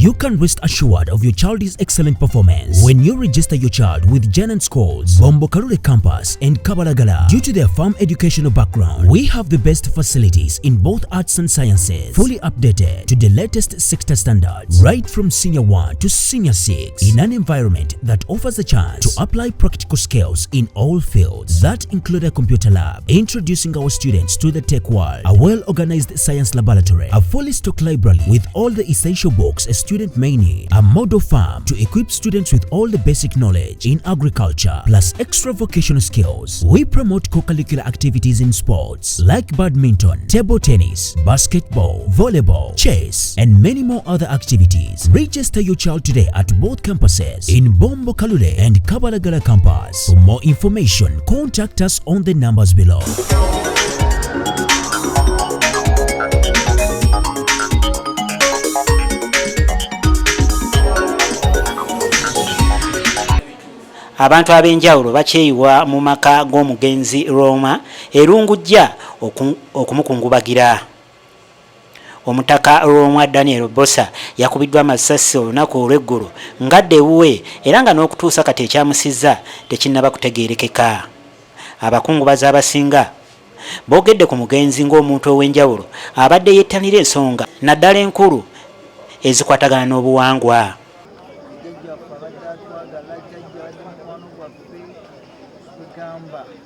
You can rest assured of your child's excellent performance when you register your child with Janan Schools, Bombo Kalule Campus and Kabalagala. Due to their firm educational background, we have the best facilities in both arts and sciences, fully updated to the latest sector standards, right from Senior 1 to Senior 6, in an environment that offers a chance to apply practical skills in all fields. That include a computer lab, introducing our students to the tech world, a well-organized science laboratory, a fully stocked library with all the essential books a student may need, a model farm to equip students with all the basic knowledge in agriculture, plus extra vocational skills. We promote co-curricular activities in sports like badminton, table tennis, basketball, volleyball, chess, and many more other activities. Register your child today at both campuses in Bombo Kalule and Kabalagala campus. For more information, contact us on the numbers below. Abantu abenjawulo bakyeyiwa mu maka g'omugenzi Roma Lungujja okumukungubagira. Omutaka Bbosa Daniel yakubiddwa amasasi olunaku olw'eggulu ngadde ewuwe era nga n'okutuusa kati ekyamusizza tekinnaba kutegeerekeka. Abakungubazi abasinga boogedde ku mugenzi ng'omuntu ow'enjawulo abadde yettanira ensonga naddala enkulu ezikwatagana n'obuwangwa.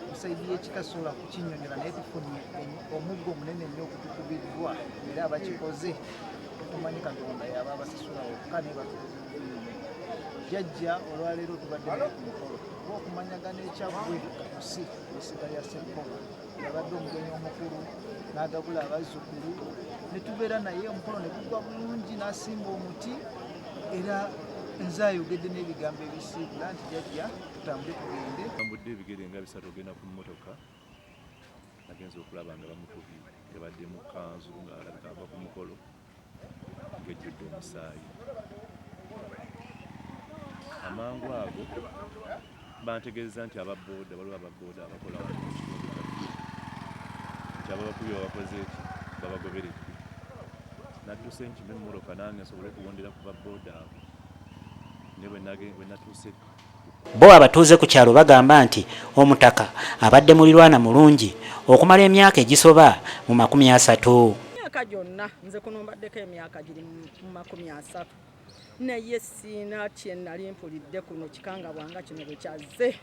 Kusaidia ekikasobola kukinyonyola naye tufunye omuggo munene nnyo okutukubiddwa era abakikoze tumanyi Katonda yaba abasasula wokka ne jjajja olwaleero tubadde ku mukolo okumanyagana ekyabwe katusi essiga lya Ssekoma yabadde omugenyi omukulu n'agabula abazzukulu ne tubeera naye omukolo ne gugwa bulungi n'asimba omuti era nze ayogedde n'ebigambo ebisiibula nti jjajja tutambule tugende. Tambudde ebigere nga bisatu ogenda ku mmotoka agenza okulaba nga bamukubi yabadde mu kanzu ng'alabika ava ku mukolo ng'ejjudde omusaayi. Amangu ago bantegeeza nti ababooda waliwo ababooda abakola wano mu kitundu nti ababakubi babakoze eki babagoberedde nadduse nkime emmotoka nange nsobole okuwondera ku babooda abo ne bwe natuuse. Bo abatuuze ku kyalo bagamba nti omutaka abadde mulirwana mulungi okumala emyaka egisoba mu 30. Emyaka gyonna nze kuno mbaddeko emyaka giri mu 30 naye sina kye nali mpulidde kuno kikangabwanga kino bwe kyazze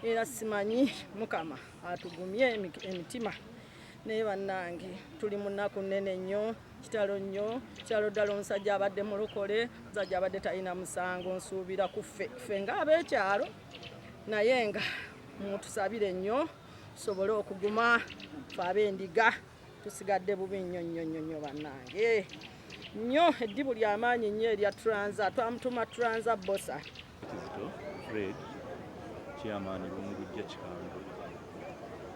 era simanyi Mukama atugumye emitima naye bannange tuli mu nnaku nnene nnyo kitalo nnyo kyalo ddala omusajja abadde mulokole omusajja abadde talina musango nsuubira ku ffe ng'abeekyalo naye nga mutusabire nnyo tusobole okuguma fe ab'endiga tusigadde bubi nnyo bannange nnyo eddibu ly'amaanyi nnyo erya Transa twamutuma Transa Bbosa Fred chairman Lungujja Kikango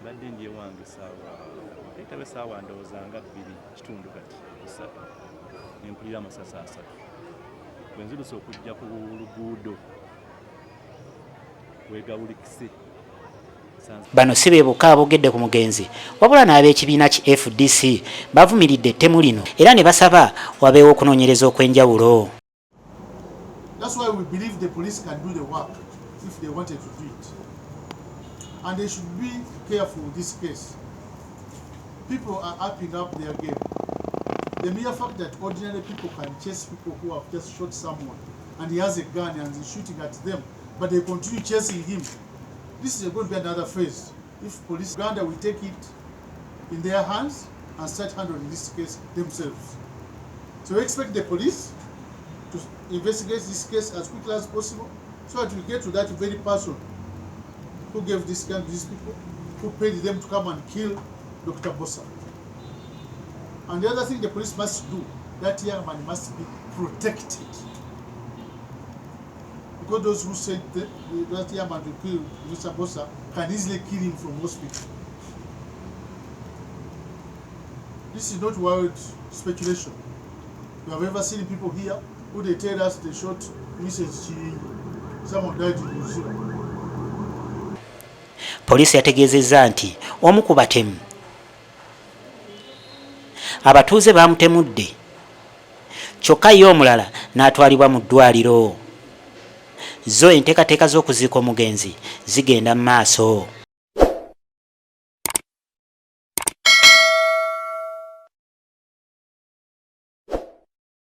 badde ndiye wange etabe saawa ndowooza nga 2 kitundu kati 3 nempulira amasasi 3 bwe nziruse okujja ku luguudo wegawulikise. Bano si be bokka aboogedde ku mugenzi wabula n'ab'ekibiina ki FDC bavumiridde ettemu lino era ne basaba wabeewo okunoonyereza okw'enjawulo. That's why we believe the police can do the work if they wanted to do it. And they should be careful with this case. People are upping up their game. The mere fact that ordinary people can chase people who have just shot someone and he has a gun and he's shooting at them, but they continue chasing him. This is going to be another phase. If police Uganda will take it in their hands and start handling this case themselves. So we expect the police to investigate this case as quickly as possible so that we get to that very person who gave this gun to these people, who paid them to come and kill Dr. Bbosa. And the other thing the police must do, that young man must be protected. Because those who said that young man to kill Mr. Bbosa can easily kill him from hospital. This is not wild speculation. You have ever seen people here who they tell us they shot Mrs. Chiringo. Someone died in New Zealand. Poliisi yategeezezza nti omu ku batemu abatuuze baamutemudde kyokka ye omulala n'atwalibwa mu ddwaliro. Zo enteekateeka z'okuziika omugenzi zigenda mu maaso.